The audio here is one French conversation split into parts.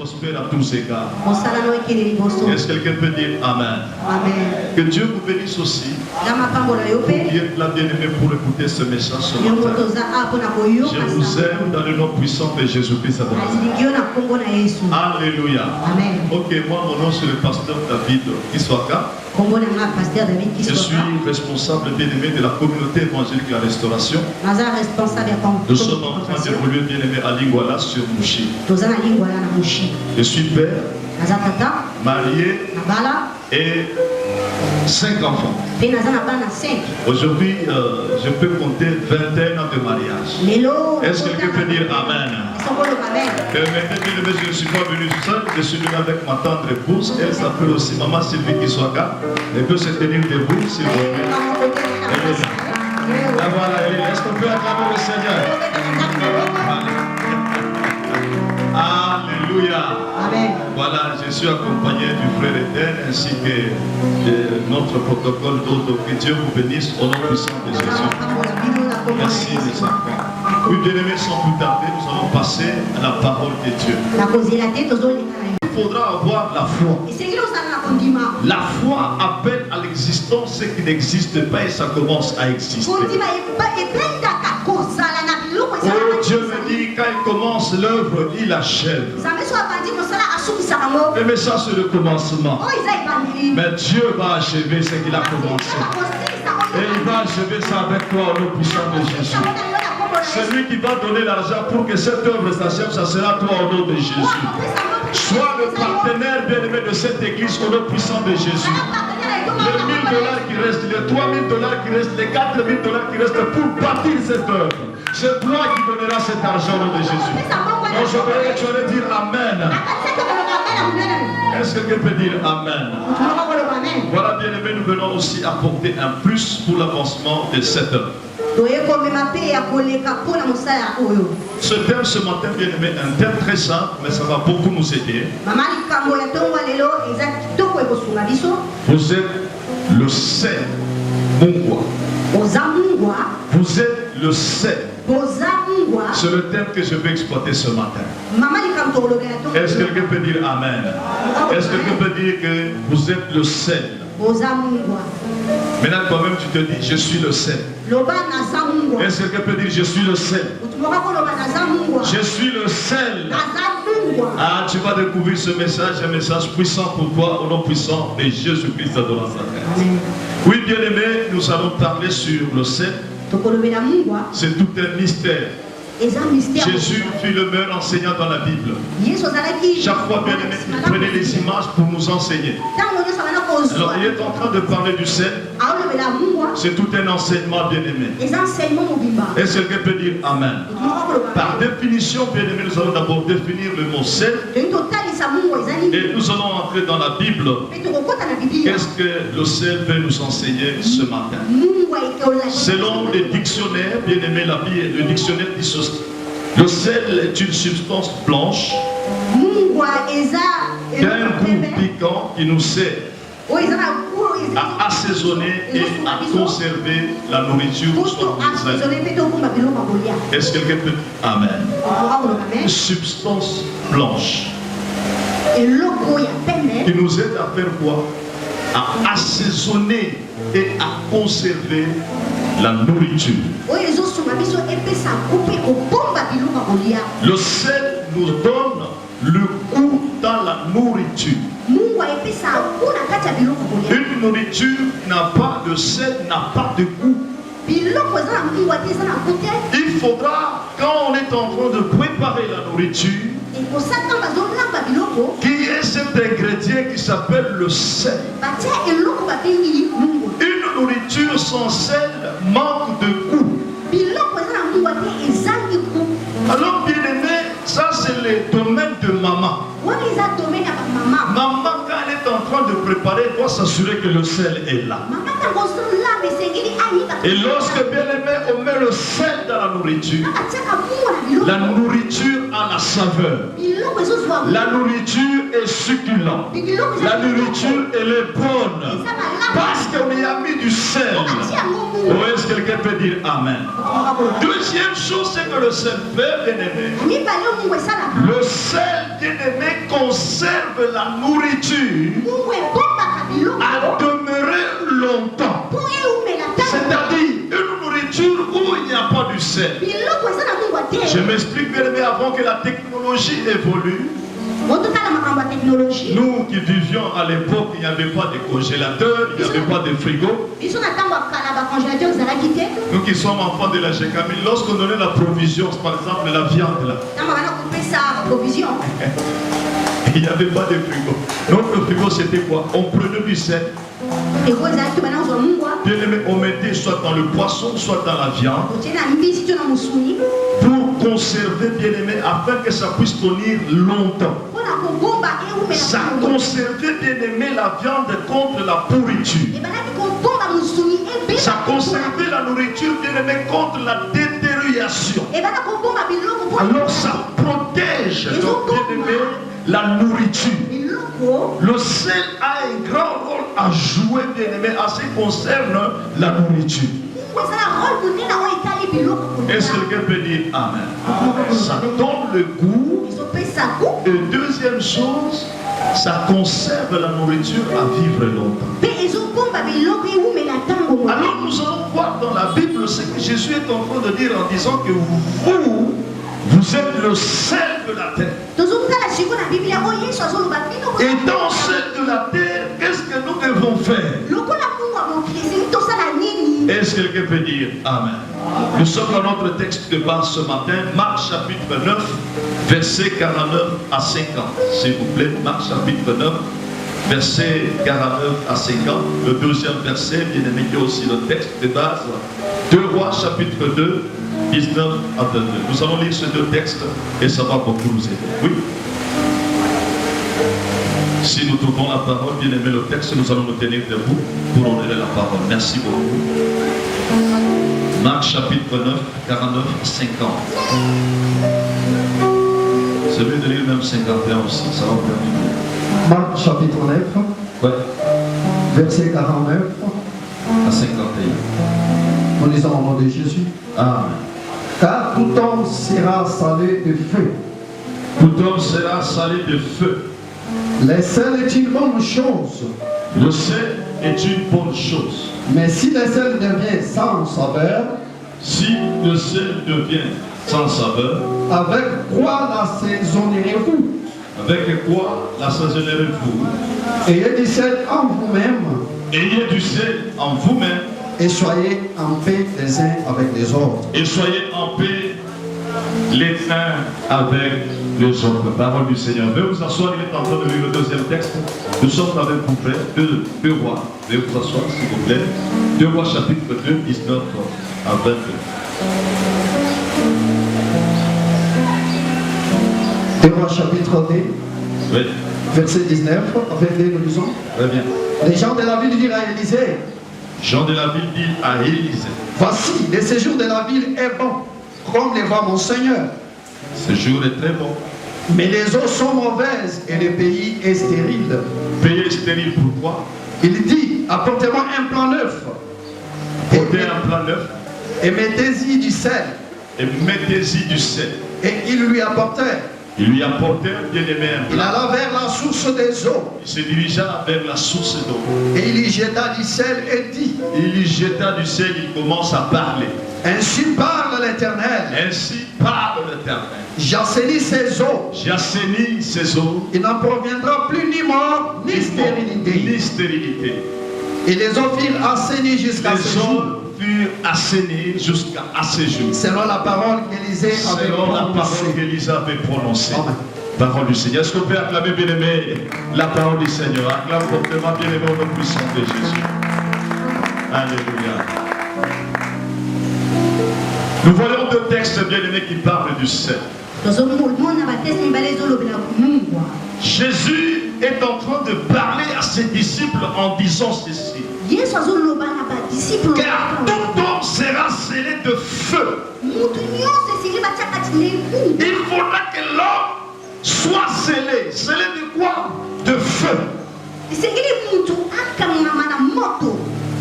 prospère à tous égards. Est-ce que quelqu'un peut dire Amen? Amen. Que Dieu vous bénisse aussi. Vous qui êtes là bien aimé pour écouter ce message ce matin. Je vous aime dans le nom puissant de Jésus-Christ. Alléluia. Amen. Ok, moi mon nom c'est le pasteur David Kiswaka. Je suis responsable bien aimé de la communauté évangélique de la Restauration. Nous sommes en train d'évoluer bien aimé à Lingwala sur Mouchi. Je suis père, marié et 5 enfants. Aujourd'hui, je peux compter 21 ans de mariage. Est-ce que quelqu'un peut dire Amen? Permettez-moi, je ne suis pas venu seul, je suis venu avec ma tendre épouse. Elle s'appelle aussi Maman Sylvie Kiswaka. Elle peut se tenir debout, s'il vous plaît. Elle est là. Là, voilà, elle est là. Est-ce qu'on peut acclamer le Seigneur? Alléluia. Amen. Voilà, je suis accompagné du frère Eden ainsi que de notre protocole d'autres. Que Dieu vous bénisse au nom puissant de Jésus. Merci les enfants. Oui, bien-aimés, sans plus tarder, nous allons passer à la parole de Dieu. Il faudra avoir la foi. La foi appelle à l'existence ce qui n'existe pas et ça commence à exister. Oh, Dieu me dit, quand il commence l'œuvre, il achève. Mais ça, c'est le commencement. Mais Dieu va achever ce qu'il a commencé. Et il va achever ça avec toi au nom puissant de Jésus. Celui qui va donner l'argent pour que cette œuvre s'achève, ça sera toi au nom de Jésus. Sois le partenaire bien-aimé de cette église au nom puissant de Jésus. Les 1000 $ qui restent, les 3000 $ qui restent, les 4000 $ qui restent pour bâtir cette œuvre. C'est toi qui donneras cet argent au nom de Jésus. Donc je voudrais que tu allais dire Amen. Est-ce que quelqu'un peut dire Amen? Voilà, bien-aimé, nous venons aussi apporter un plus pour l'avancement de cette œuvre. Ce thème ce matin, bien-aimé, un thème très simple, mais ça va beaucoup nous aider. Vous êtes le sel mungwa. Vous êtes le sel. C'est le thème que je vais exploiter ce matin. Est-ce que quelqu'un peut dire Amen? Est-ce que quelqu'un peut dire que vous êtes le sel? Maintenant, toi-même, tu te dis, je suis le sel. Est-ce que quelqu'un peut dire, je suis le sel? Je suis le sel. Ah, tu vas découvrir ce message, un message puissant pour toi, au nom puissant de Jésus-Christ de Nazareth. Oui, bien-aimé, nous allons parler sur le sel. C'est tout un mystère. Jésus fut le meilleur enseignant dans la Bible. Chaque fois, bien aimé, il prenait les images pour nous enseigner. Alors, il est en train de parler du sel. C'est tout un enseignement, bien aimé. Est-ce que quelqu'un peut dire Amen? Par définition, bien aimé, nous allons d'abord définir le mot sel. Et nous allons entrer dans la Bible. Qu'est-ce que le sel veut nous enseigner ce matin? Selon les dictionnaires, bien aimé, le dictionnaire dit ceci. Le sel est une substance blanche d'un goût piquant qui nous sert à assaisonner et à conserver la nourriture. Est-ce que quelqu'un peut dire Amen? Une substance blanche qui nous aide à faire quoi? À assaisonner et à conserver la nourriture. Le sel nous donne le goût dans la nourriture. Une nourriture qui n'a pas de sel n'a pas de goût. Il faudra, quand on est en train de préparer la nourriture, qu'il y ait cet ingrédient qui s'appelle le sel. Une nourriture sans sel manque de goût. Alors, bien aimé, ça c'est le domaine de maman. Maman, quand elle est en train de préparer, elle doit s'assurer que le sel est là. Et lorsque, bien aimé, on met le sel dans la nourriture a la saveur. La nourriture est succulente. La nourriture, elle est bonne. Parce qu'on y a mis du sel. Ou est-ce que quelqu'un peut dire Amen? Deuxième chose, c'est que le sel fait, bien aimé. Le sel, bien aimé, conserve la nourriture à demeurer longtemps. C'est-à-dire une nourriture où il n'y a pas du sel. Je m'explique bien, mais avant que la technologie évolue, nous qui vivions à l'époque, il n'y avait pas de congélateur, il n'y avait pas de frigo. Nous qui sommes enfants de la GKM, lorsqu'on donnait la provision, par exemple la viande là, il n'y avait pas de frigo. Notre frigo c'était quoi? On prenait du sel. Bien aimé, on mettait soit dans le poisson, soit dans la viande, pour conserver, bien aimé, afin que ça puisse tenir longtemps. Ça conservait, bien aimé, la viande contre la pourriture. Ça conservait la nourriture, bien aimé, contre la détérioration. Alors ça protège, donc, bien aimé, la nourriture. Le sel a un grand rôle à jouer, bien aimé, en ce qui concerne la nourriture. Est-ce que quelqu'un peut dire Amen? Ça donne le goût. Et deuxième chose, ça conserve la nourriture à vivre longtemps. Alors nous allons voir dans la Bible ce que Jésus est en train de dire en disant que vous êtes le sel de la terre. Et dans sel de la terre, qu'est-ce que nous devons faire? Est-ce que quelqu'un peut dire Amen? Nous sommes dans notre texte de base ce matin, Marc chapitre 9, versets 49 à 50. S'il vous plaît, Marc chapitre 9, versets 49 à 50. Le deuxième verset, bien aimé, qui est aussi le texte de base. 2 Rois chapitre 2, 19 à 22. Nous allons lire ces deux textes et ça va beaucoup nous aider. Oui. Si nous trouvons la parole, bien aimé le texte, nous allons nous tenir debout pour honorer la parole. Merci beaucoup. Marc chapitre 9, 49 à 50. C'est mieux de lire même 51 aussi, ça va permettre. Marc chapitre 9, ouais. verset 49 à 51. Nous lisons au nom de Jésus. Amen. Car tout homme sera salé de feu. Tout homme sera salé de feu. Le sel est une bonne chose. Le sel est une bonne chose. Mais si le sel devient sans saveur, si le sel devient sans saveur, avec quoi l'assaisonnerez-vous? Avec quoi l'assaisonnerez-vous? Ayez du sel en vous-même. Ayez du sel en vous-même. Et soyez en paix les uns avec les autres. Et soyez en paix les uns avec les autres. Parole du Seigneur. Veuillez vous asseoir, il est en train de lire le deuxième texte. Nous sommes avec vous, frère. Deux rois. Veuillez vous asseoir, s'il vous plaît. 2 Rois chapitre 2, 19 à 22. Deux Rois chapitre 2, oui. verset 19 à 22, nous lisons. Très bien. Les gens de la ville dirent à Élisée. Jean de la ville dit à Élisée. Voici, le séjour de la ville est bon, comme le voit mon Seigneur. Ce jour est très bon. Mais les eaux sont mauvaises et le pays est stérile. Le pays est stérile, pourquoi? Il dit, apportez-moi un plan neuf. Apportez un plan neuf. Et mettez-y du sel. Et mettez-y du sel. Et il lui apportait. Il lui apportait un bien-aimé. Il alla vers la source des eaux. Il se dirigea vers la source d'eau. Et il y jeta du sel et dit. Il y jeta du sel, il commence à parler. Ainsi parle l'Éternel. Ainsi parle l'Éternel. J'assainis ces eaux. J'assainis ces eaux. Il n'en proviendra plus ni mort, ni stérilité. Ni stérilité. Et les eaux furent assainies jusqu'à ce jour. Furent assainies jusqu'à ce jour. Selon la parole qu'Élisée avait prononcée. Selon la parole qu'Élisée avait prononcée. Parole du Seigneur. Est-ce qu'on peut acclamer, bien-aimé, la parole du Seigneur? Acclame fortement, bien-aimé, au nom puissant de Jésus. Alléluia. Nous voyons deux textes, bien-aimés, qui parlent du sel. Jésus est en train de parler à ses disciples en disant ceci. Car tout homme sera scellé de feu. Il faudra que l'homme soit scellé. Scellé de quoi? De feu.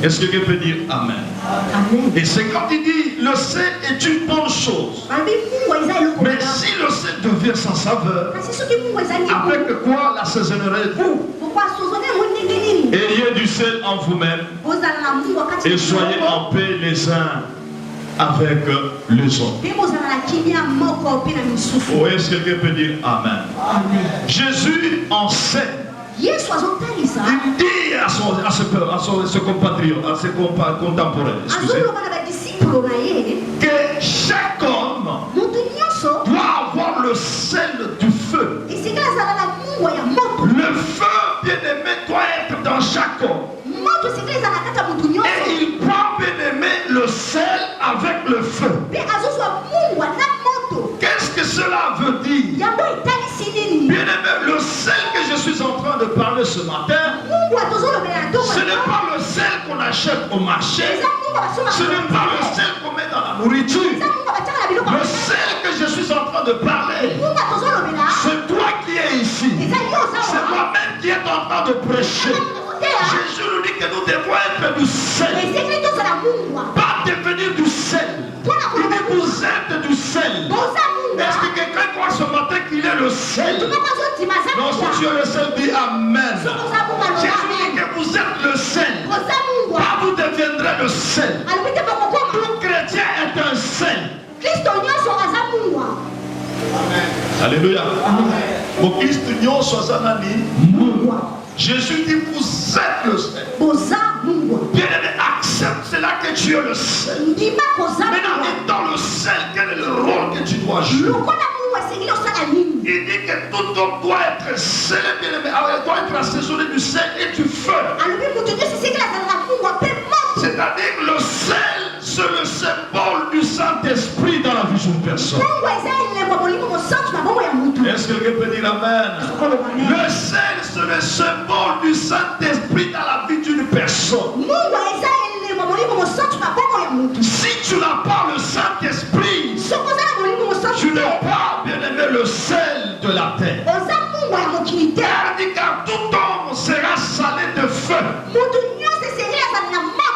Est-ce que quelqu'un peut dire Amen? Amen. Et c'est quand il dit le sel est une bonne chose. Mais si le sel devient sans saveur, avec quoi l'assaisonnerez-vous? Ayez du sel en vous-même et soyez en paix les uns avec les autres. Oh, est-ce que quelqu'un peut dire Amen? Jésus enseigne. Il dit à ses compatriotes, à ses contemporains, que chaque homme doit avoir le sel du feu. Le feu, bien-aimé, doit être dans chaque homme. Et il prend, bien-aimé, le sel avec le feu. Qu'est-ce que cela veut dire? Bien-aimé, le sel que je suis en train de parler ce matin, ce n'est pas le sel qu'on achète au marché. Ce n'est pas le sel qu'on met dans la nourriture. Le sel que je suis en train de parler, c'est toi qui es ici. C'est moi-même qui est en train de prêcher. Jésus nous dit que nous devons être du sel. Pas devenir du sel. Il dit vous êtes du sel. Est-ce que quelqu'un croit ce matin qu'il est le sel? Non, si tu es le sel, dis Amen. Jésus dit que vous êtes le sel. Pas vous deviendrez le sel. Tout chrétien est un sel. Alléluia. Mon Christ union soit un ami. Jésus dit vous êtes le sel. Bien-aimé, accepte cela que tu es le sel. Maintenant, dans le sel, quel est le rôle que tu dois jouer? Il dit que tout homme doit être scellé, bien-aimé, doit être assaisonné du sel et du feu. C'est-à-dire le sel, c'est le symbole du Saint-Esprit dans la vie d'une personne. Est-ce que quelqu'un peut dire Amen? Le sel, c'est le symbole du Saint-Esprit dans la vie d'une personne. Si tu n'as pas le Saint-Esprit, tu n'es pas, bien-aimé, le sel de la terre. Car tout homme sera salé de feu.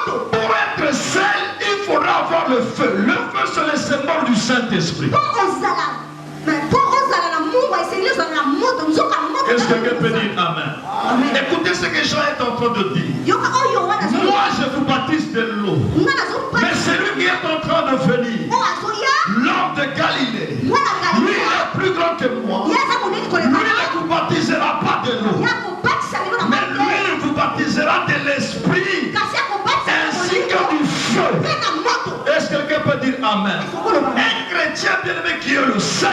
Pour être sel, il faudra avoir le feu. Le feu, c'est le symbole du Saint-Esprit. Est-ce que quelqu'un peut dire Amen? Écoutez ce que Jean est en train de dire. Moi, je vous baptise de l'eau. Mais celui qui est en train de venir, l'homme de Galilée, lui est plus grand que moi. Lui ne vous baptisera pas de l'eau, mais lui vous baptisera de l'esprit ainsi que du feu. Est-ce que quelqu'un peut dire Amen? Un chrétien bien-aimé qui est le sel,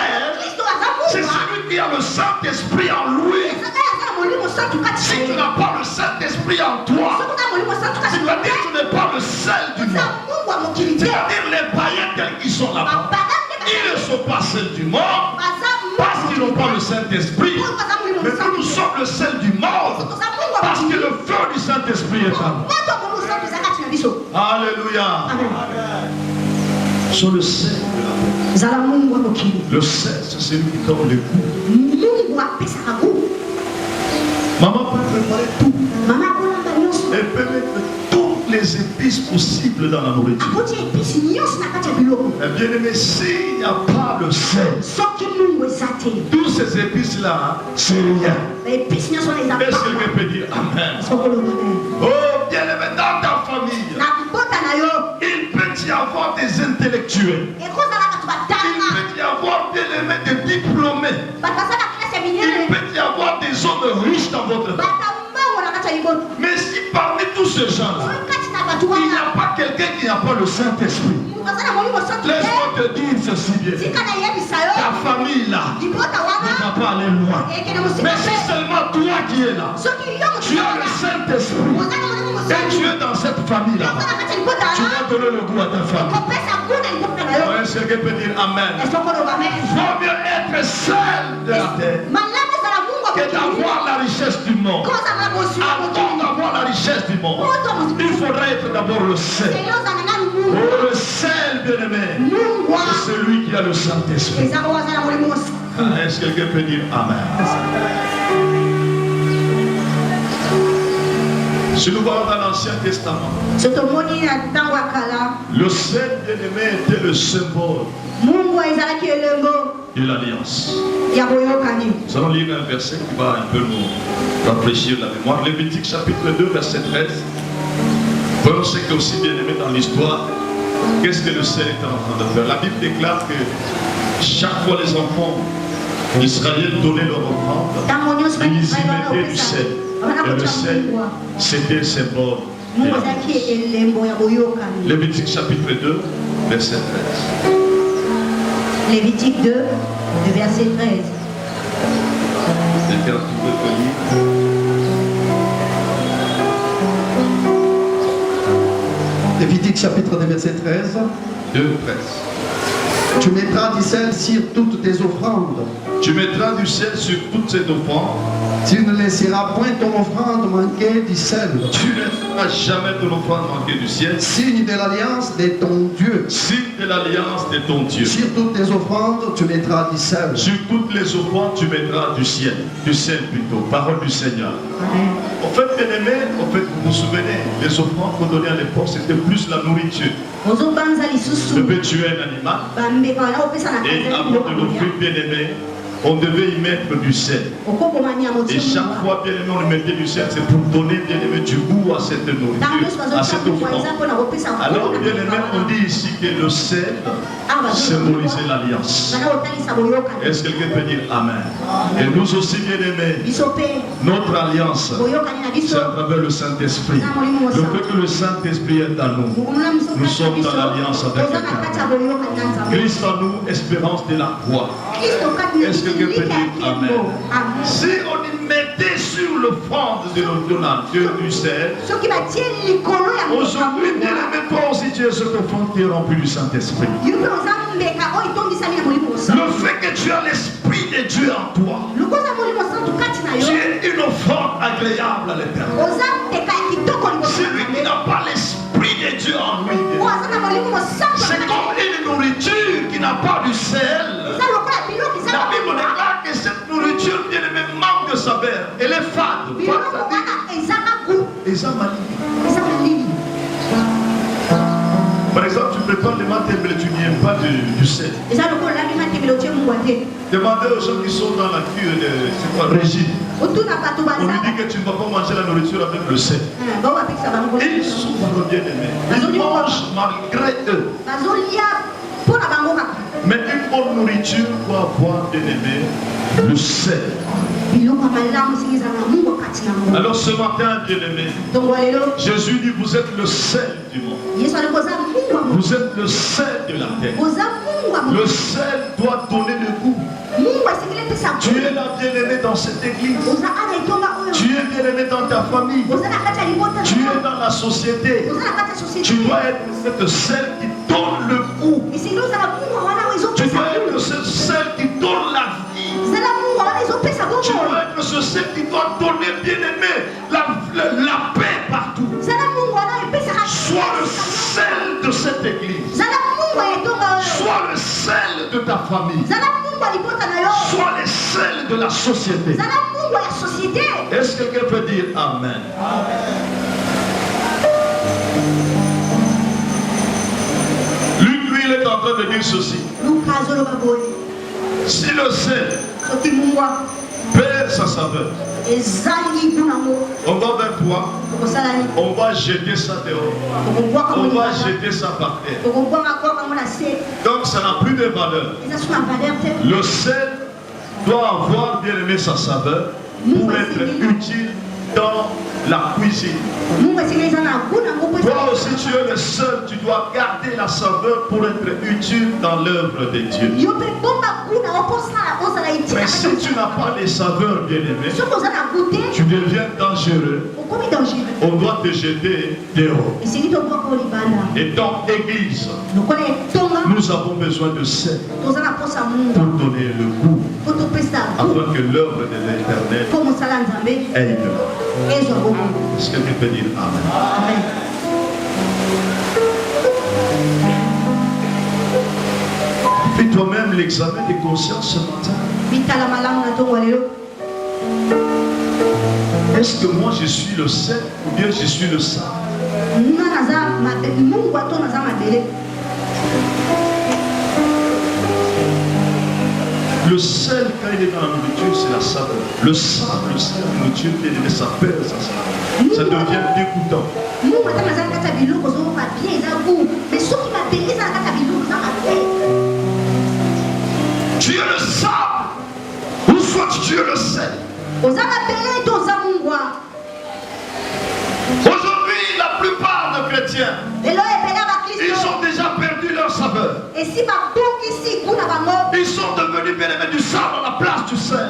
c'est celui qui a le Saint-Esprit en lui. Si tu n'as pas le Saint-Esprit en toi, c'est-à-dire que tu n'es pas le sel du monde. C'est-à-dire les païens tels qu'ils sont là-bas, ils ne sont pas sel du monde parce qu'ils n'ont pas le Saint-Esprit. Mais nous sommes le sel du monde parce que le feu du Saint-Esprit est en nous. Alléluia. Sur le sel de la terre. Le sel, c'est celui qui donne le goût. Maman peut préparer tout. Elle peut mettre toutes les épices possibles dans la nourriture. Mais bien aimé, s'il n'y a pas le sel, toutes ces épices-là, c'est rien. Est-ce que quelqu'un peut dire Amen? Oh, bien aimé, dans ta famille, il peut y avoir des intellectuels. Il peut y avoir, bien aimé, des diplômés. Il peut y avoir des hommes riches dans votre vie. Mais si parmi tous ces gens-là, il n'y a pas quelqu'un qui n'a pas le Saint-Esprit, laisse-moi te dire ceci bien. Ta famille là ne va pas aller loin. Mais si seulement toi qui es là, tu as le Saint-Esprit et tu es dans cette famille là, tu vas donner le goût à ta famille. Est-ce que quelqu'un peut dire Amen? Vaut mieux être seul de la terre que d'avoir la richesse du monde. Avant d'avoir la richesse du monde, il faudrait être d'abord le sel. Oh, le sel, bien-aimé, c'est celui qui a le Saint-Esprit. Est-ce que quelqu'un peut dire Amen? Si nous voyons dans l'Ancien Testament, le sel bien-aimé était le symbole de l'alliance. Nous allons lire un verset qui va un peu nous rafraîchir la mémoire. Lévitique chapitre 2, verset 13. Voyons ce qui est aussi bien aimé dans l'histoire. Qu'est-ce que le sel était en train de faire? La Bible déclare que chaque fois les enfants d'Israël donnaient leur offrande, ils y mettaient du sel. Et le sel, c'était le symbole. Lévitique chapitre 2, verset 13. Lévitique 2, verset 13. Quelqu'un qui peut lire? Lévitique chapitre 2, verset 13. 2, 13. Tu mettras du sel sur toutes tes offrandes. Tu mettras du sel sur toutes ces offrandes. Tu ne laisseras point ton offrande manquer du sel. Tu ne feras jamais ton offrande manquer du ciel. Signe de l'alliance de ton Dieu. Signe de l'alliance de ton Dieu. Sur toutes tes offrandes, tu mettras du sel. Sur toutes les offrandes, tu mettras du ciel. Du sel plutôt. Parole du Seigneur. En fait, bien aimé, vous vous souvenez, les offrandes qu'on donnait à l'époque, c'était plus la nourriture. On devait tuer un animal. Et avant de l'offrir, bien aimé, on devait y mettre du sel. Et chaque fois, bien aimé, on mettait du sel, c'est pour donner, bien aimé, du goût à cette nourriture, à cette offrande. Alors, bien aimé, on dit ici que le sel symbolisait l'alliance. Est-ce que quelqu'un peut dire Amen? Et nous aussi, bien aimés, notre alliance, c'est à travers le Saint-Esprit. Le fait que le Saint-Esprit est en nous, nous sommes dans l'alliance avec l'Éternel. Christ en nous, espérance de la croix. Est-ce que quelqu'un peut dire Amen? Si on y mettait sur l'offrande de l'ordonnance du sel, aujourd'hui, bien aimé, toi aussi tu es cette offrande qui est remplie du Saint-Esprit. Le fait que tu as l'Esprit de Dieu en toi, tu es une offrande agréable à l'Éternel. Celui qui n'a pas l'Esprit de Dieu en lui, c'est comme une nourriture qui n'a pas du sel. La Bible déclare que cette nourriture, bien aimé, manque de saveur. Elle est fade. Par exemple, tu prépares le matin, mais tu n'y aimes pas du sel. Demandez aux gens qui sont dans la cure de régime. On lui dit que tu ne vas pas manger la nourriture avec le sel. Ils souffrent, bien aimé. Ils mangent malgré eux. Mais une bonne nourriture doit avoir, bien aimé, le sel. Alors ce matin, bien aimé, Jésus dit, vous êtes le sel du monde. Vous êtes le sel de la terre. Le sel doit donner le goût. Tu es là, bien aimé, dans cette église. Tu es bien aimé dans ta famille. Tu es dans la société. Tu dois être cette sel qui donne le goût. Tu dois être ce sel qui donne la vie. Tu dois être ce sel qui doit donner, bien aimé, la paix partout. Sois le sel de cette église. Sois le sel de ta famille. Sois le sel de la société. Est-ce que quelqu'un peut dire Amen? Lui, il est en train de dire ceci. Si le sel perd sa saveur, on va vers toi, on va jeter ça dehors, on va jeter ça par terre. Donc ça n'a plus de valeur. Le sel doit avoir, bien aimé, sa saveur pour être utile dans la cuisine. Toi aussi tu es le seul, tu dois garder la saveur pour être utile dans l'œuvre de Dieu. Mais si tu n'as pas les saveurs, bien aimé, tu deviens dangereux. On doit te jeter dehors. Et donc, Église, nous avons besoin de sel pour donner le goût, afin que l'œuvre de l'Éternel aille devant. Est-ce que tu peux dire Amen? Fais toi-même l'examen de conscience ce matin. Est-ce que moi je suis le sel ou bien je suis le sable? Le sel, quand il est dans la nourriture, c'est la saveur. Le sable, c'est la nourriture, ça perd sa saveur. Ça devient dégoûtant. Tu es le sable, ou soit tu es le sel. Aujourd'hui, la plupart de chrétiens, ils ont déjà perdu leur saveur. Ils sont devenus bien-aimés du sable à la place du sel.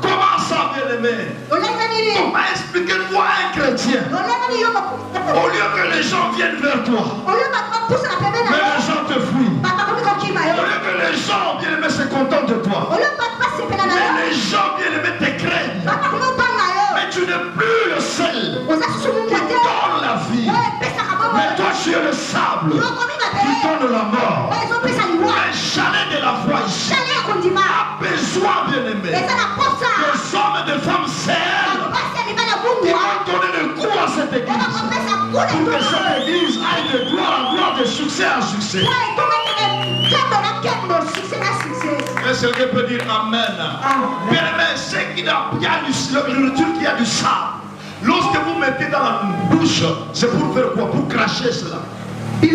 Comment ça, bien-aimé? Comment expliquez-moi un chrétien? Au lieu que les gens viennent vers toi, mais les gens te fuient. Au lieu que les gens, bien-aimés, se contentent de toi, mais les gens, bien-aimés, te craignent. Mais tu n'es plus le sel qui donne la vie. Mais toi, tu es le sable qui donne la mort. Un chalet de la foi ici a besoin, bien-aimé, des hommes et des femmes saines qui vont donner le coup à cette église pour que cette église aille de gloire en gloire, de succès en succès. Est-ce que quelqu'un peut dire Amen? Bien-aimé, c'est qu'il y a la nourriture qui a du sable. Lorsque vous mettez dans la bouche, c'est pour faire quoi? Pour cracher cela. Mais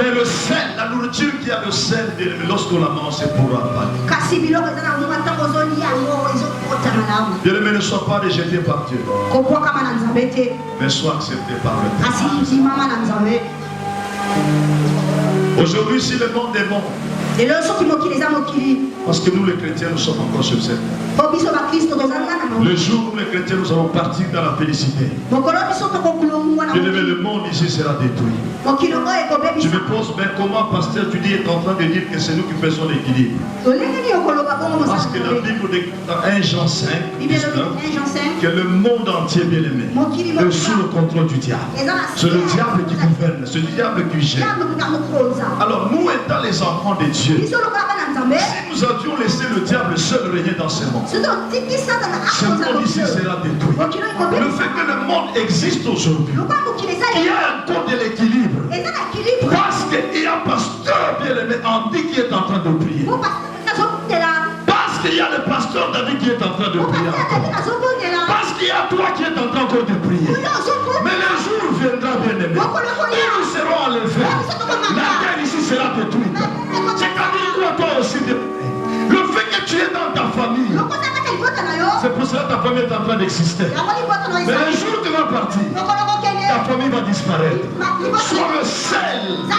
le sel, la nourriture qui a le sel, lorsqu'on la mange, c'est pour avaler. Bien-aimé, ne sois pas rejeté par Dieu, mais sois accepté par le Père. Aujourd'hui, si le monde est bon, parce que nous les chrétiens, nous sommes encore sur cette terre. Le jour où les chrétiens nous allons partir dans la félicité, le monde ici sera détruit. Je me pose, mais comment, pasteur, tu dis, est en train de dire que c'est nous qui faisons l'équilibre? Parce que la Bible dit dans 1 Jean 5, que le monde entier, bien aimé, est sous le contrôle du diable. C'est le diable qui gouverne, c'est le diable qui gère. Alors nous étant les enfants de Dieu, si nous avions laissé le diable seul régner dans ce monde, ce monde ici sera détruit. Le fait que le monde existe aujourd'hui, il y a un code de l'équilibre. Parce qu'il y a un pasteur bien-aimé Andy qui est en train de prier. Parce qu'il y a le pasteur David qui est en train de prier. Parce qu'il y a toi qui est en train encore de prier. Mais le jour viendra, bien-aimé, et nous serons enlevés. La terre ici sera détruite. C'est-à-dire quoi, toi aussi, le fait que tu es dans ta famille, c'est pour cela que ta famille est en train d'exister. Mais le jour où tu vas partir, ta famille va disparaître. Sois le sel qui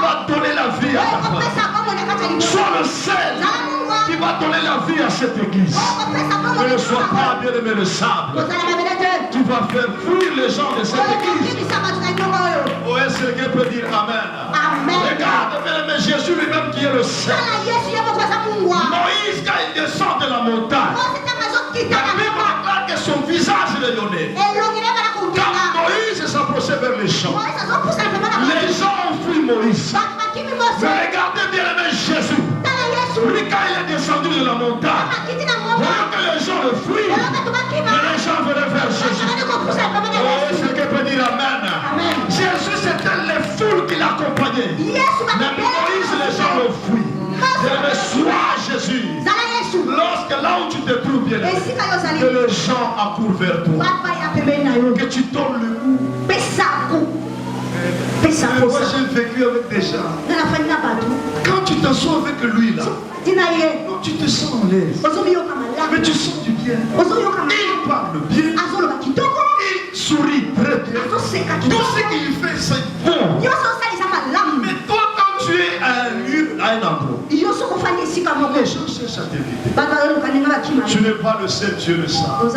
va donner la vie à ta famille. Sois le sel qui va donner la vie à cette église. Ne sois pas bien-aimé le sable. Tu vas faire fuir les gens de cette église. Oh, est-ce que quelqu'un peut dire Amen? Regarde, bien-aimé, Jésus lui-même qui est le sel. Moïse, quand il descend de la montagne, la Bible déclare que son visage est rayonné. Quand Moïse s'approchait vers les champs, les gens ont fui Moïse. Mais regardez bien, aimé Jésus. Lui, quand il est descendu de la montagne, voyons que les gens le fuient, mais les gens venaient vers Jésus. Oh, est-ce que quelqu'un peut dire Amen? Jésus, c'était les foules qui l'accompagnaient. Mais Moïse, les gens le fuient. Mais sois Jésus. Lorsque là où tu te trouves bien, que les gens accourent vers toi, que tu donnes le coup. Moi j'ai vécu avec des gens. Quand tu t'assois avec lui là, tu te sens en l'aise. Mais tu sens du bien. Il parle bien. Il sourit très bien. Tout ce qu'il fait c'est bon. Mais toi quand tu es à un lieu, à un endroit, les gens cherchent à t'éviter. Tu n'es pas le seul, tu es le sable.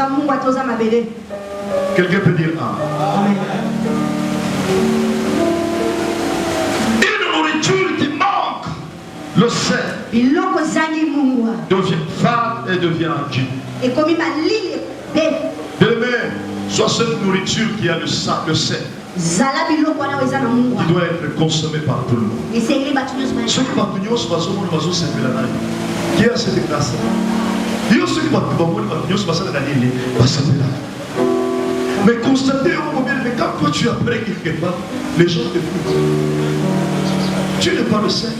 Quelqu'un peut dire Amen. Une nourriture qui manque, le sel, devient fade et devient dur. Bien-aimé, soit cette nourriture qui a le sel, qui doit être consommé par tout le monde. Ce qui va tout le monde, Qui a cette classe? Mais constatez, mais quand toi tu apprends quelque part, les gens te foutent. Tu n'es pas le sel.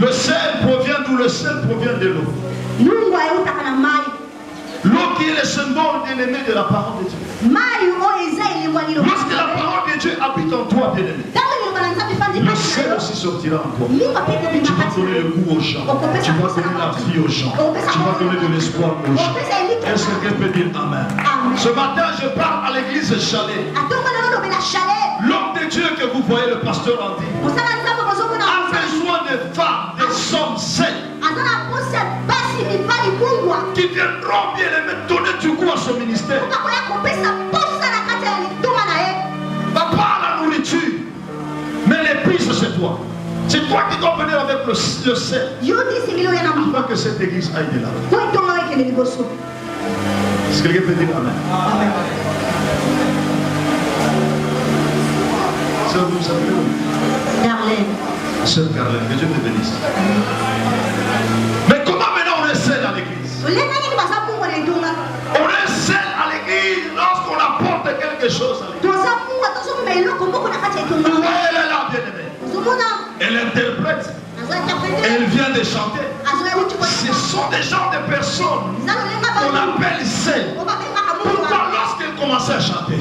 Le sel provient d'où? Le sel provient de l'eau. L'eau qui est le symbole bien-aimé de la parole de Dieu. Lorsque la parole de Dieu habite en toi, bien-aimé, le sel aussi sortira en toi. Tu vas donner le goût aux gens. Tu vas donner la vie aux gens. Tu vas donner de l'espoir aux gens. Est-ce que quelqu'un peut dire Amen? Ce matin, je parle à l'église Chalet. L'homme de Dieu que vous voyez, le pasteur Andy, a besoin de femmes, des hommes saints, qui viendront bien aimer donner du goût à son ministère. Pas la nourriture, mais l'épice c'est toi. C'est toi qui dois venir avec le sel, afin que cette église aille de là. Est-ce que quelqu'un peut dire Amen? Sœur, vous savez, Darlene. Sœur Carlène, que Dieu te bénisse. Mais comment maintenant on est seul à l'église? On est seul à l'église lorsqu'on apporte quelque chose à l'église. Vous voyez, elle est là, bien-aimée. Elle interprète. Elle vient de chanter. Ce sont des genres de personnes qu'on appelle sel. Pourquoi lorsqu'elle commençait à chanter,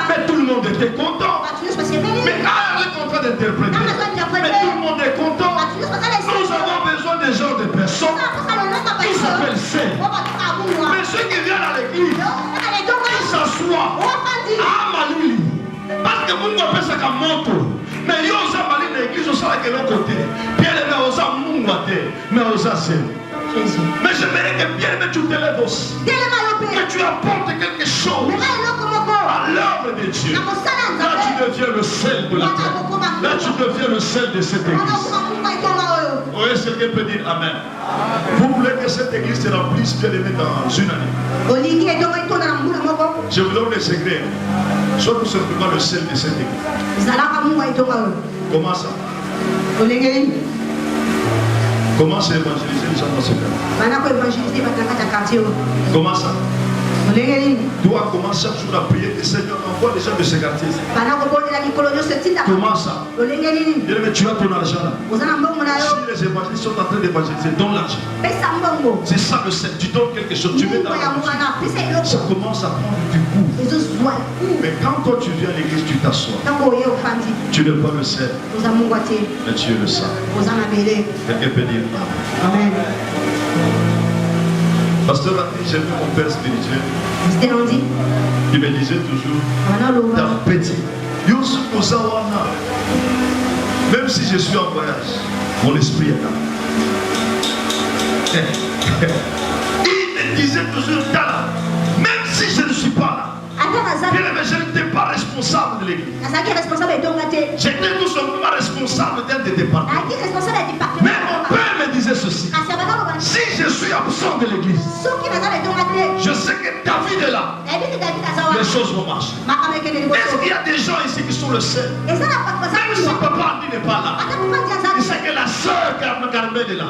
mais tout le monde était content. Mais quand elle est en train d'interpréter, mais tout le monde est content. Nous avons besoin des genres de personnes qui s'appellent sel. Mais ceux qui viennent à l'église, ils s'assoient à Malili. Parce que vous ne pouvez pas ça comme moto. Mais ils ont Malili l'église, on sait que l'autre côté. Bien aimé, on sait Mungate, mais on sait sel. Mais j'aimerais que bien aimé, tu te lèves aussi. Que tu apportes quelque chose à l'œuvre de Dieu. Là, tu deviens le sel de la terre. Là, tu deviens le sel de cette église. Oui, est-ce que quelqu'un peut dire Amen? Vous voulez que cette église se remplisse bien aimé dans une année? Je vous donne le secret. Sois tout simplement le sel de cette église. Comment ça? Comment c'est évangéliser les gens dans ce cas? Comment ça? Toi, commence chaque jour à prier que Seigneur envoie les gens de ce quartier. Comment ça? Mais tu as ton argent là. Si les évangélistes sont en train d'évangéliser, donne l'argent. C'est ça le sel. Tu donnes quelque chose, tu mets dans la boutique. Ça commence à prendre du goût. Mais quand toi tu viens à l'église, tu t'assois. Tu n'es pas le sel, mais tu es le sang. Quelqu'un peut dire Amen. Pasteur, j'ai vu mon père spirituel. Il me disait toujours, dans petit, même si je suis en voyage, mon esprit est là. Il me disait toujours, même si je ne suis pas là, je n'étais pas responsable de l'église. J'étais tout simplement responsable d'un des départements. Mais mon père me disait ceci. Si je suis absent de l'église, je sais que David est là. Les choses vont marcher. Est-ce qu'il y a des gens ici qui sont le sel? Même si papa n'est pas là, il sait que la sœur Carmel est là.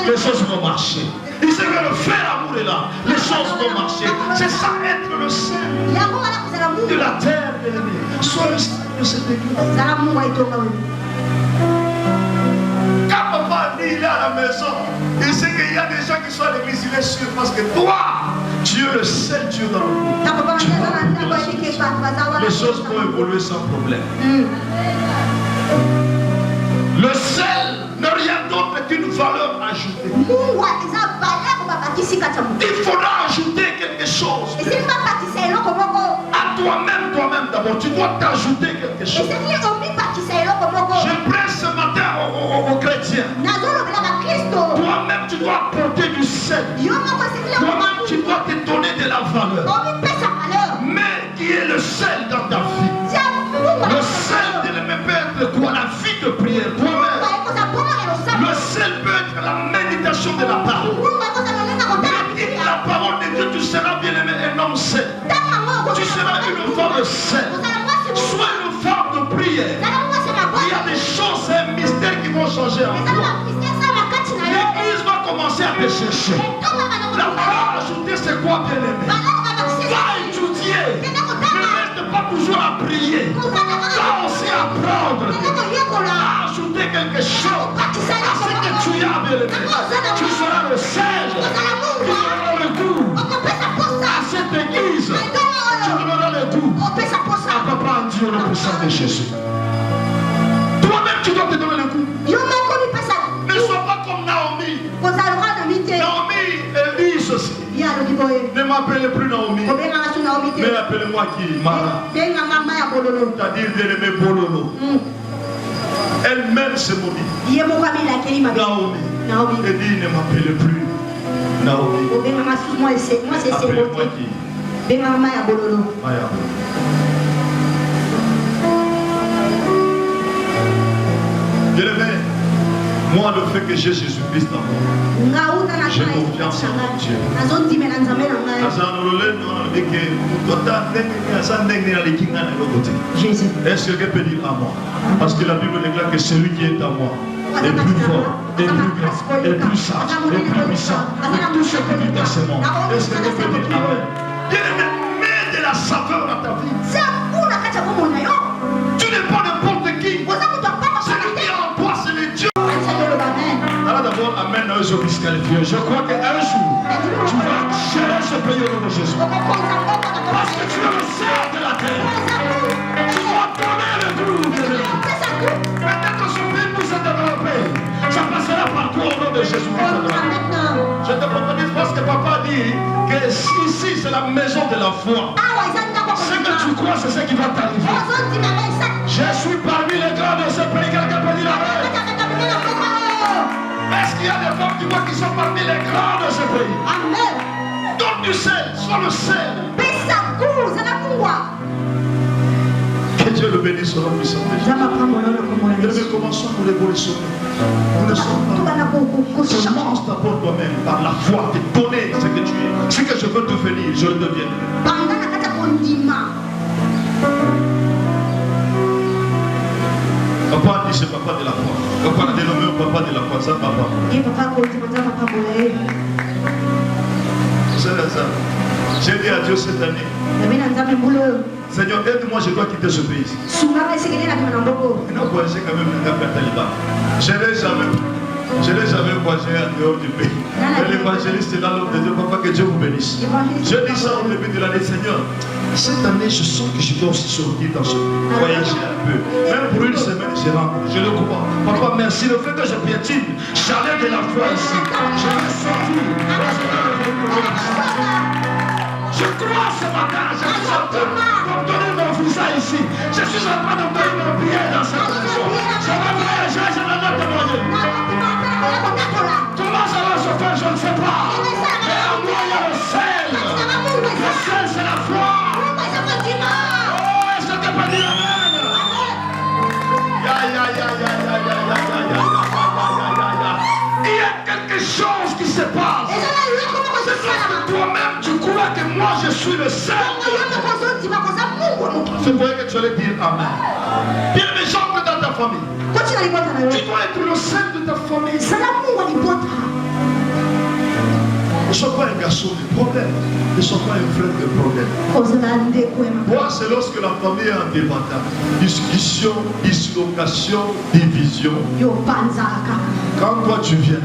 Les choses vont marcher. Il sait que le frère Amour est là. Les choses vont marcher. C'est ça être le sel de la terre, bien-aimé. Sois le sel de cette église. Quand papa dit il est à la maison, il sait qu'il y a des gens qui sont à l'église, il est sûr parce que toi, tu es le sel, tu es dans le monde. Les choses vont évoluer sans problème. Le sel n'est rien d'autre qu'une valeur ajoutée. Il faudra ajouter quelque chose. À toi-même d'abord, tu dois t'ajouter quelque chose. Je prêche ce matin aux chrétiens. Toi-même, tu dois apporter du sel. Toi-même, tu dois te donner de la valeur. Mais qui est le sel dans ta vie? Le sel de ne peut être quoi? La vie de prière. Toi-même. Le sel peut être la méditation de la parole. Médite la parole de Dieu, tu seras bien aimé un homme sel. Tu seras une femme sel. Sois une femme de prière. Il y a des choses, un mystère qui vont changer en toi. L'église va commencer à te chercher. La valeur ajoutée, c'est quoi, bien-aimé? Va étudier. Ne reste pas toujours à prier. Va aussi apprendre. Va ajouter quelque chose. Parce que tu as, bien-aimé. Tu seras le sel. Tu auras le goût. À cette église, tu donneras le goût. À papa en Dieu, le puissant de Jésus. Toi-même, tu dois te donner le goût. Ne sois pas comme Naomi. Naomi, Élise aussi. Ne m'appelez plus Naomi. Mais appelez-moi qui? Mara. C'est-à-dire bien-aimé Bololo. Elle-même se maudit. Naomi. Elle dit, ne m'appelez plus Naomi. Appelez-moi qui? Maya. Bien-aimé, moi, le fait que j'ai Jésus-Christ en moi, j'ai confiance en mon Dieu. Est-ce que quelqu'un peut dire à moi? Parce que la Bible déclare que celui qui est en moi est plus fort, est plus grand, est plus sage, est plus puissant. Et tout ce que dit dans ce monde. Est-ce que quelqu'un peut dire amen? Bien-aimé, mets de la saveur à ta vie. Tu n'es pas n'importe qui. Celui qui est en toi, c'est le Dieu. Alors d'abord, amen, je crois qu'un jour, tu vas gérer ce pays au nom de Jésus. Parce que tu es le ciel de la terre. Tu vas donner le goût. Peut-être que ce pays nous a développé. Ça passera par toi au nom de Jésus. Je te propose parce que papa dit que ici c'est la maison de la foi. Ce que tu crois, c'est ce qui va t'arriver. Je suis parmi les grands de ce pays. Quelqu'un peut dire amen. Est-ce qu'il y a des femmes du monde qui sont parmi les grands de ce pays? Amen. Donne du sel, sois le sel. Que Dieu le bénisse au nom puissant de Jésus. Nous commençons pour l'évolution. Nous ne sommes pas. Commence d'abord toi-même par la foi, de donner ce que tu es. Ce que je veux devenir, je le deviens. Papa dit c'est papa de la foi. Papa a dénommé papa de la foi. Ça papa. C'est ça. J'ai dit à Dieu cette année. Seigneur, aide-moi, je dois quitter ce pays. Je n'ai jamais voyagé en dehors du pays. Mais l'évangéliste est là, l'homme de Dieu, papa, que Dieu vous bénisse. Je dis ça au début de l'année, Seigneur. Cette année, je sens que je dois aussi sortir dans ce pays, voyager un peu. Même pour une semaine, je le crois. Papa, merci. Le fait que je piétine, j'allais de la foi ici. Je vais sortir. Je crois ce matin, je suis en train de donner mon visa ici. Je suis en train de donner mon billet dans cette maison. Je vais voyager, je vais le témoigner. Comment ça va se faire, je ne sais pas. Mais en moi, il y a le sel. Le sel, c'est la foi. Oh, est-ce que tu peux dire amen? Il y a quelque chose qui se passe. C'est parce que toi-même, tu crois que moi, je suis le sel. Je croyais que tu allais dire amen. Bien mes gens dans ta famille. Tu dois être le sel de ta famille. Ne sois pas un garçon de problème. Ne sois pas un frère de problème. Moi, c'est lorsque la famille est en débat. Discussion, dislocation, division. Quand toi tu viens là,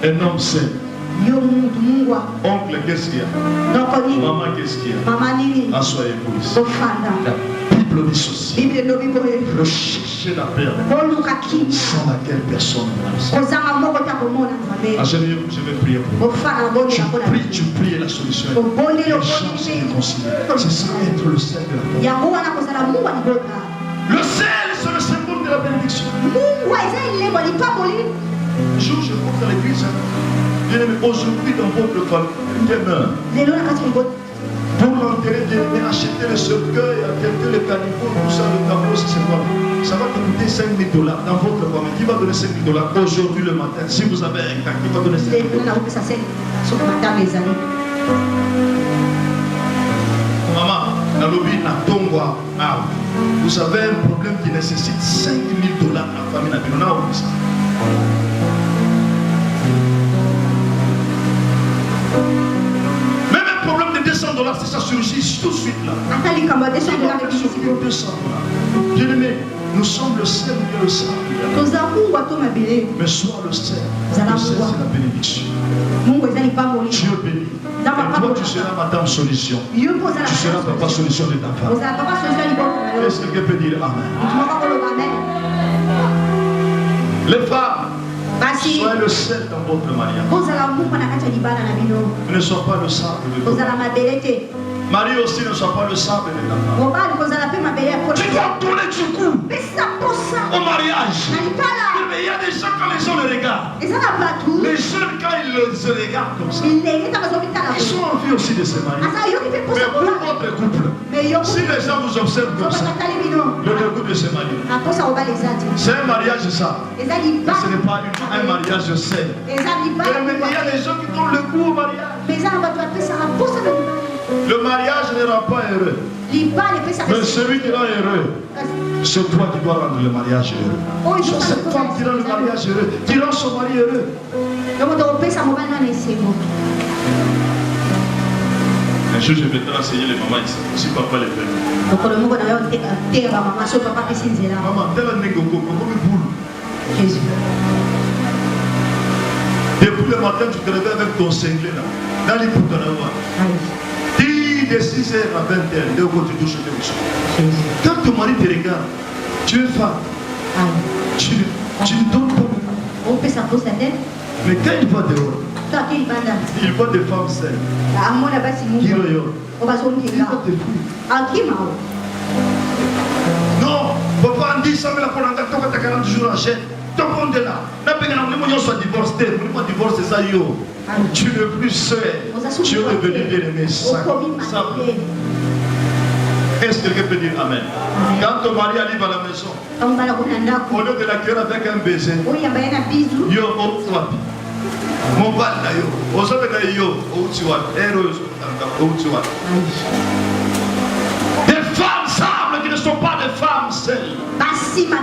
un homme seul. Oncle, qu'est-ce qu'il y a? Maman, qu'est-ce qu'il y a? Assoyez épouse. La Bible dit ceci. Recherchez la paix sans laquelle personne ne réussit. Je vais prier pour vous. Tu pries et la solution est. Les gens se réconcilient. C'est ça être le sel de la paix. Le sel, c'est le symbole de la bénédiction. Un jour, je monte à l'église. Bien aimé, aujourd'hui dans votre famille, demain, pour l'enterrer, acheter le cercueil, acheter le caniveau, tout ça, le tableau, c'est quoi? Ça va te coûter 5 000 $ dans votre famille. Qui va donner 5 000 $ aujourd'hui le matin? Si vous avez un cas, qui va donner 5 000 $? Maman, Vous savez, un problème qui nécessite 5 000 $ dans la famille. Même un problème de 200 $, c'est ça surgit tout de suite là. 200 $. Bien aimé, nous sommes le sel, nous le sable. Mais soit le sel. Le sel, c'est la bénédiction. Dieu bénit. Et toi, tu seras madame solution. Tu seras papa solution de ta femme. Est-ce que quelqu'un peut dire Amen? Les femmes, soyez le sel dans votre mariage. Ne sois pas le sable de votre femme. Marie aussi ne soit pas le sable de ta femme. Tu dois tourner du cou au mariage. Mais il y a des gens quand les gens le regardent. Les jeunes quand ils se regardent comme ça, ils sont envie aussi de se marier. Mais pour votre couple, si les gens vous observent comme ça, le couple de se marier. C'est un mariage ça. Mais ce n'est pas un mariage sain. Mais il y a des gens qui donnent le goût au mariage. Le mariage ne rend pas heureux. Mais celui qui rend heureux, c'est toi qui dois rendre le mariage heureux. C'est cette femme qui rend le mariage heureux, qui rend son mari heureux. Un jour, je vais te renseigner les mamans ici, si papa les fait. Maman, tel un négo, comme une boule. Jésus. Depuis le matin, tu te réveilles avec ton cinglé là. Dans les bouts de la voix. De 6h à 20h, de quoi tu touches quelque chose. Quand ton mari te regarde, tu es femme. Tu ne donnes pas beaucoup. Mais quand il va dehors, il voit des femmes seules. Qui rayonnent. Il va te fouiller. Non, papa, on dit ça, mais la polenta, tu as 40 jours en chaîne. Tout le monde est là. On soit divorcé, on divorce ça, yo. Tu n'es plus seul. Tu es devenu bien-aimé. Est-ce que quelqu'un peut dire Amen? Quand ton mari arrive à la maison, au lieu de l'accueillir avec un baiser, yo, mon bal yo, des femmes sables qui ne sont pas des femmes seules.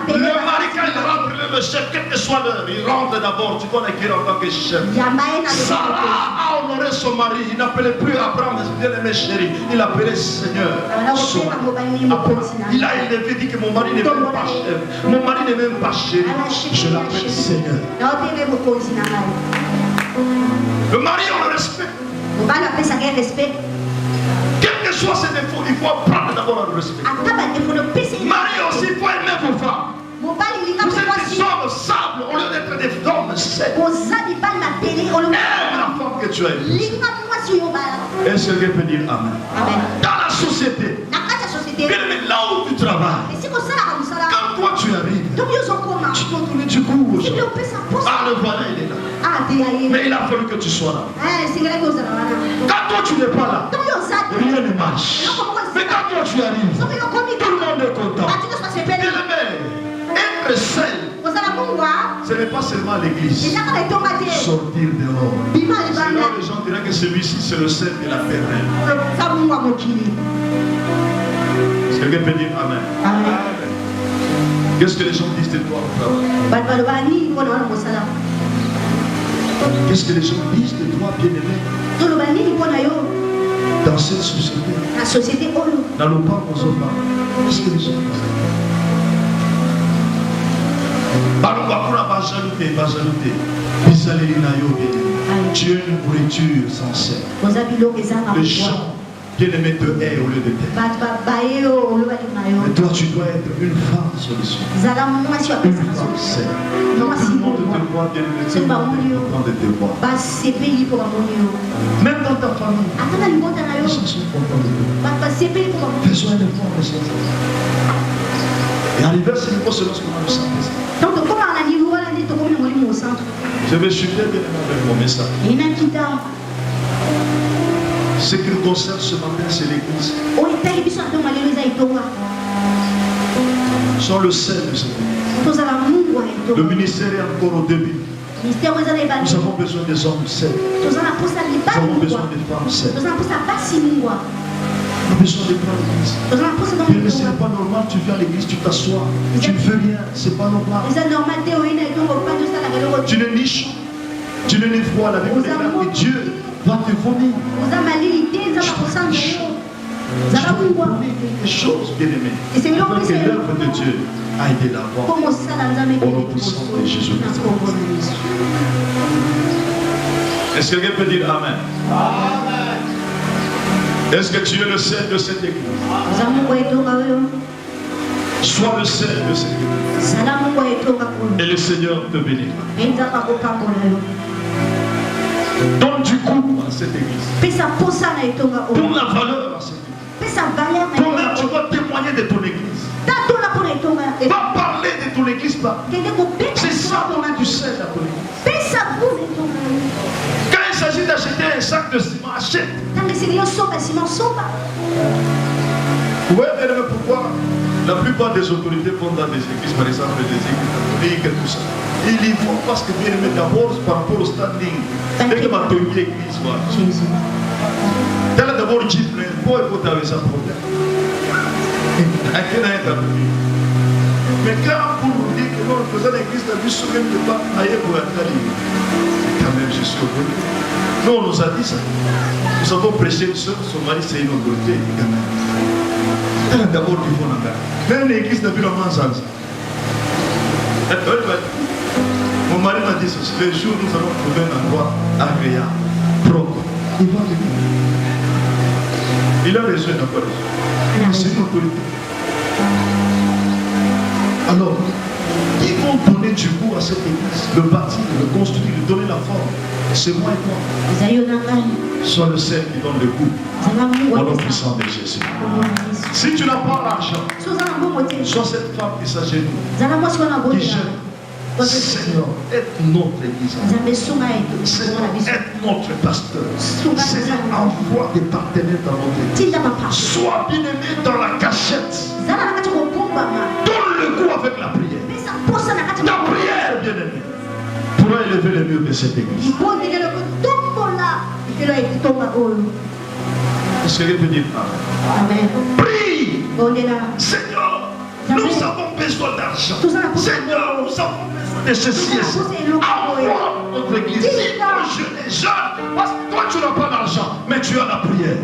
Le mari, quand il rentre, le chef, quel que soit l'heure, il rentre d'abord, tu dois l'accueillir en tant que chef. Sarah a honoré son mari, il n'appelait plus Abraham, bien-aimé chéri, il appelait Seigneur. Il a élevé, dit que mon mari n'est même pas chef, mon mari n'est même pas chéri, je l'appelle Seigneur. Le mari, on le respecte. Quel que soit ses défauts, il faut apprendre d'abord à le respecter. Marie aussi, il faut aimer vos femmes. Vous êtes des hommes sables au lieu d'être des hommes secs. Aime la femme que tu as épousée. Est-ce que quelqu'un peut dire Amen? Dans la société, là où tu travailles, quand toi tu arrives, tu dois tourner du cou aux gens. Ah, le voilà, il est là. Mais il a fallu que tu sois là. Quand toi tu n'es pas là, rien ne marche. Mais quand toi tu arrives, tout le monde est content. Être seul, ce n'est pas seulement l'église. Sortir dehors. Sinon les gens diraient que celui-ci c'est le sel de la terre. Est-ce que quelqu'un peut dire Amen? Amen. Qu'est-ce que les gens disent de toi au travail? Qu'est-ce que les gens disent de toi, bien-aimé? Dans cette société, dans le parc aux enfants, qu'est-ce que les gens disent? Tu es une nourriture sincère. Les gens bien-aimés te haient au lieu de t'aimer. Mais toi tu dois être une femme solution. Une femme saine. Tout le monde te voit bien-aimé. Tout le monde est content de te voir. Même dans ta famille, les gens sont contents de te voir. Fais-toi un effort de ça. Et arriver à ce niveau, c'est lorsqu'on a le Saint-Esprit. Je vais suivre bien avec mon message. Ce qui nous concerne ce matin, c'est l'église. Nous sommes le sel de cette église. Le ministère est encore au début. Nous avons besoin des hommes sels. Nous avons besoin des femmes sels. On a besoin de prendre l'église. Mais ce n'est pas normal, tu viens à l'église, tu t'assois, tu ne fais rien, c'est pas normal. Tu ne niches, tu ne vois la Bible déclare que Dieu va te vomir. Tu dois comprendre quelque chose, bien-aimé. Afin que l'œuvre de Dieu aille de l'avant. Au nom puissant de Jésus-Christ. Est-ce que quelqu'un peut dire Amen? Amen. Est-ce que tu es le sel de cette église? Sois le sel de cette église. Et le Seigneur te bénira. Donne du goût à cette église. Donne la valeur à cette église. Toi-même, tu dois témoigner de ton église. Va parler de ton église. C'est ça, donner du sel à ton église. Quand il s'agit d'acheter un sac de ciment, achète. Vous voyez bien pourquoi la plupart des autorités vont dans des églises, par exemple des églises catholiques et tout ça. Ils y vont parce que bien aimé d'abord par rapport au standing. Dès que ma théorie l'église, tel est d'abord le type, pourquoi il faut avoir ça problème? Mais quand vous nous dites que nous faisons l'église, la vie se même de pas ailleurs pour être libre. Quand même, je suis revenu. Nous, on nous a dit ça. Nous avons prêché une soeur, son mari, c'est une autorité. Elle est d'abord du bon endroit. Même l'église n'a plus la main sans ça. Mon mari m'a dit ceci. Le jour où nous allons trouver un endroit agréable, propre, il va venir. Il a raison, il n'a pas raison. C'est une autorité. Alors, ils vont donner du goût à cette église, le bâtir, le construire, lui donner la forme. C'est moi et toi. Sois le sel qui donne le goût. Au nom puissant de Jésus. Si tu n'as pas l'argent, sois cette femme qui s'agenouille, qui gêne. Seigneur, aide notre église. Seigneur, aide notre pasteur. Seigneur, envoie des partenaires dans notre église. Sois bien-aimé dans la cachette. Donne le goût avec la prière. La prière, bien-aimé, pourra élever les murs de cette église. Est-ce que je peux dire Amen? Prie. Seigneur, nous avons besoin d'argent. Seigneur, nous avons besoin de ceci et cela. Envoie notre église. Jeune, parce que toi tu n'as pas d'argent, mais tu as la prière.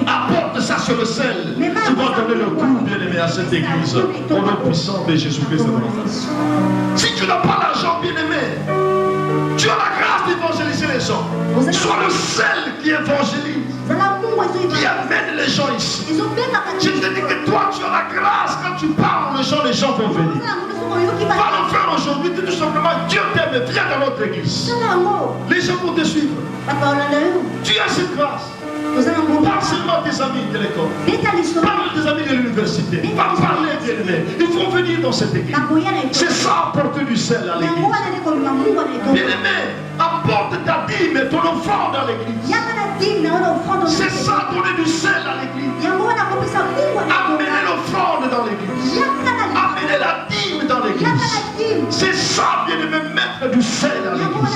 Apporte ça sur le sel. Tu vas donner le goût, bien-aimé, à cette église. Au nom puissant de Jésus-Christ de Nazareth. Si tu n'as pas l'argent, bien-aimé, tu as la grâce d'évangéliser les gens. Sois le sel qui évangélise, qui amène les gens ici. Je te dis que toi, tu as la grâce. Quand tu parles aux gens, les gens vont venir. Va le faire aujourd'hui, dis tout simplement, Dieu t'aime, viens dans notre église. Les gens vont te suivre. Tu as cette grâce. Parle seulement des amis de l'école. Parle des amis de l'université. Va parler bien-aimé. Ils vont venir dans cette église. C'est ça, apporter du sel à l'église. Bien-aimé, apporte ta dîme et ton offrande à l'église. C'est ça, donner du sel à l'église. Amener l'offrande dans l'église. Amener la dîme dans l'église. C'est ça, bien-aimé, mettre du sel à l'église.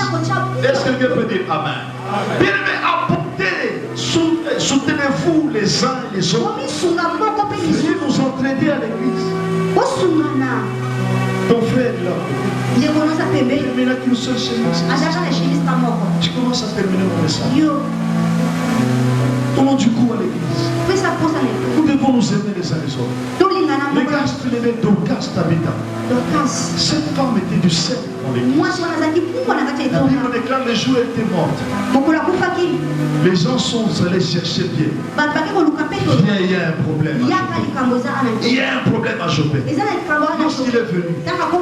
Est-ce que quelqu'un peut dire Amen? Bien-aimé, apportez, soutenez-vous les uns et les autres. Venez nous entraider à l'église. Ton frère est là. Il n'a qu'une seule chemise. Tu commences à terminer mon message. Donnons du goût à l'église. Nous devons nous aimer les uns les autres. Les gars, tu les mets Dorcas Tabitha. Cette femme était du sel dans l'église. La Bible déclare les jours étaient mortes. Les gens sont allés chercher Pierre. Il y a un problème à Joppé. Il y a un problème à Joppé. Lorsqu'il est venu,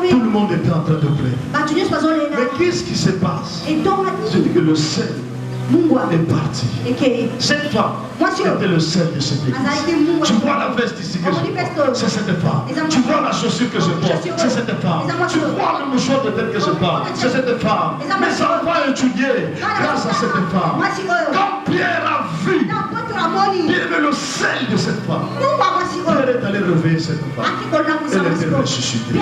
tout le monde était en train de pleurer. Mais qu'est-ce qui se passe? Je dis que le sel est parti. Cette femme était le sel de cette église. Tu vois la veste ici que je porte, c'est cette femme. Tu vois la chaussure que je porte, c'est cette femme. Tu vois le mouchoir de tête que je porte, c'est cette femme. Mes enfants étudiés grâce à cette femme. Quand Pierre a vu, Pierre avait le sel de cette femme. Pierre est allé réveiller cette femme. Elle était ressuscitée.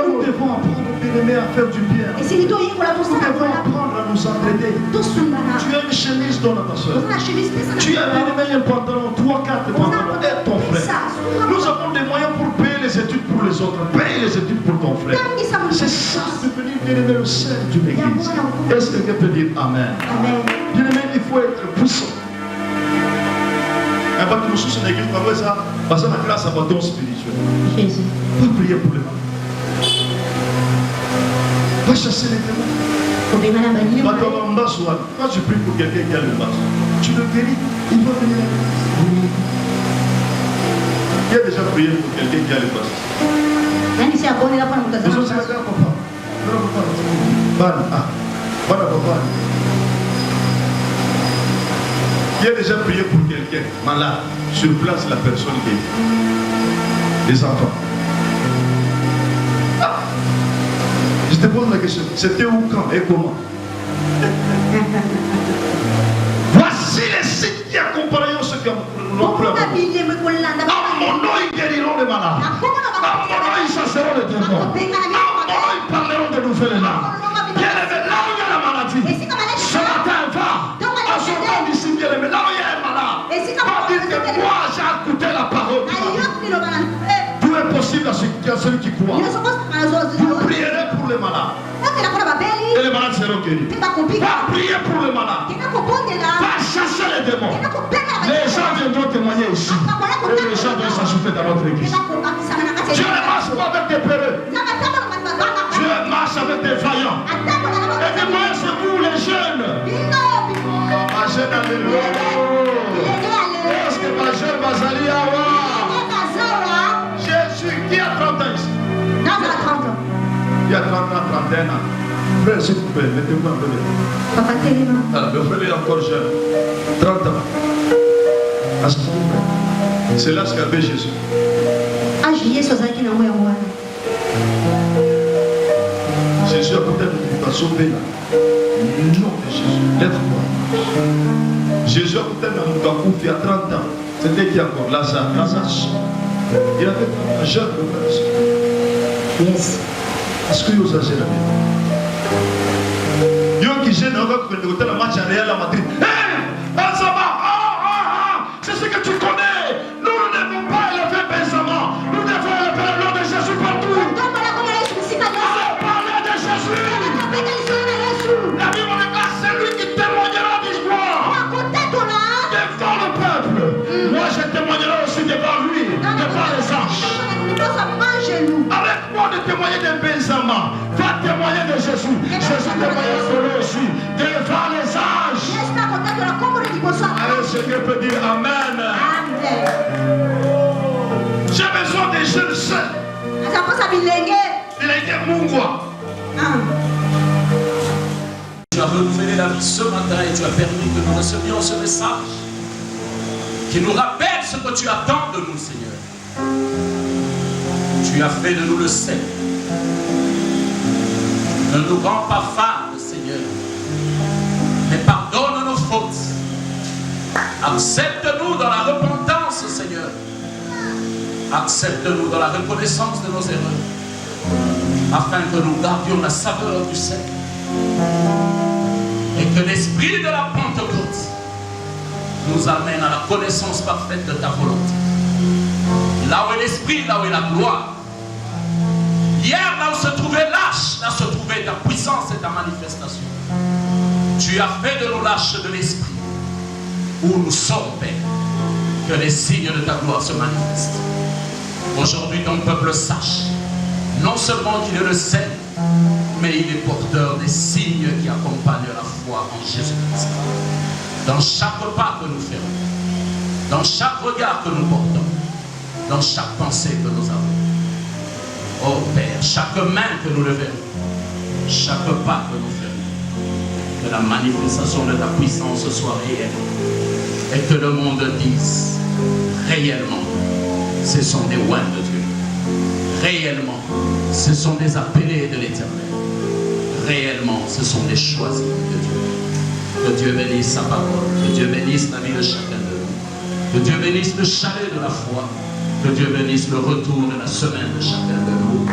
Nous devons apprendre, bien-aimés, à faire du bien. Nous devons apprendre à nous vous entraidez. Tu as une chemise dans ta soeur. Tu as bien un pantalon, 3, 4 pantalons. Aide ton frère. Nous avons des moyens pour payer les études pour les autres. Paye les études pour ton frère. C'est ça de venir bien-aimé le sein d'une église. Est-ce que quelqu'un peut dire Amen? Bien-aimé, il faut être puissant. Un bateau de sous une église, ça, parce que la classe a un don spirituel. Jésus. Va prier pour les malades. Va chasser les démons. Quand tu pries pour quelqu'un qui a le masque, tu le guéris, il va venir à l'église. Qui a déjà prié pour quelqu'un qui a le masque? Qui a déjà prié pour quelqu'un malade, sur place la personne guérie? Les enfants. Je te pose la question, c'était où, quand et comment? Voici les signes qui accompagneront ceux qui ont pris. En mon nom, ils guériront les malades. En mon nom, ils chasseront les démons. En mon nom, ils parleront de nouvelles langues. Bien aimé, là où il y a la maladie, ce matin, va. En sortant d'ici, bien aimé, là où il y a un malade, va dire que moi, j'ai écouté la parole. Tout est possible à celui qui croit. Vous prierez pour les malades. Et les malades seront guéris. Va prier pour les malades. Va chasser les démons. Les gens viendront témoigner ici. Et les gens vont s'ajouter dans notre église. Dieu ne marche pas avec des peureux. Dieu marche avec des vaillants. Et des moyens, c'est vous les jeunes. Ma jeune, alléluia. Est-ce que ma jeune va salir à voir? Jésus qui a 30 ans ici. Il y a 30 ans, 31 ans. Frère, s'il vous plaît, mettez-moi un peu. Alors, le frère est encore jeune. 30 ans. Est-ce que vous plaît? C'est là ce qu'avait Jésus. Jésus a peut-être dit, il va sauver là. Non de Jésus. Lève-toi. Jésus a peut-être dit, il y a 30 ans. C'était qui encore? Lazare. Il avait un jeune frère. Yes. Est-ce que vous avez la vie? Yo qui gêne, on va écouter le match à Real Madrid. Hé! Benzema! C'est ce que tu connais! Nous ne devons pas élever Benzema! Nous devons élever le nom de Jésus partout! Parlez de Jésus! La Bible déclare, c'est lui qui témoignera d'histoire! Devant le peuple! Moi je témoignerai aussi devant lui, devant les anges! Arrête-moi de témoigner de Benzema. Va témoigner de Jésus. Jésus témoigne de lui aussi. Devant les anges. Allez, Seigneur peut dire Amen. J'ai besoin des jeunes saints. Il a été Mungwa. Tu as renouvelé la vie ce matin et tu as permis que nous recevions ce message qui nous rappelle ce que tu attends de nous, Seigneur. Tu as fait de nous le sel. Ne nous rends pas fades, Seigneur, mais pardonne nos fautes. Accepte-nous dans la repentance, Seigneur. Accepte-nous dans la reconnaissance de nos erreurs, afin que nous gardions la saveur du sel et que l'esprit de la Pentecôte nous amène à la connaissance parfaite de ta volonté. Là où est l'esprit, là où est la gloire. Hier, là où se trouvait lâche, là se trouvait ta puissance et ta manifestation. Tu as fait de nos lâches de l'esprit, où nous sommes, Père, que les signes de ta gloire se manifestent. Aujourd'hui, ton peuple sache, non seulement qu'il est le sel, mais il est porteur des signes qui accompagnent la foi en Jésus-Christ. Dans chaque pas que nous ferons, dans chaque regard que nous portons, dans chaque pensée que nous avons. Oh Père, chaque main que nous levons, chaque pas que nous faisons, que la manifestation de ta puissance soit réelle et que le monde dise réellement, ce sont des oins de Dieu. Réellement, ce sont des appelés de l'Éternel. Réellement, ce sont des choisis de Dieu. Que Dieu bénisse sa parole, que Dieu bénisse la vie de chacun de nous, que Dieu bénisse le chalet de la foi, que Dieu bénisse le retour de la semaine de chacun de nous.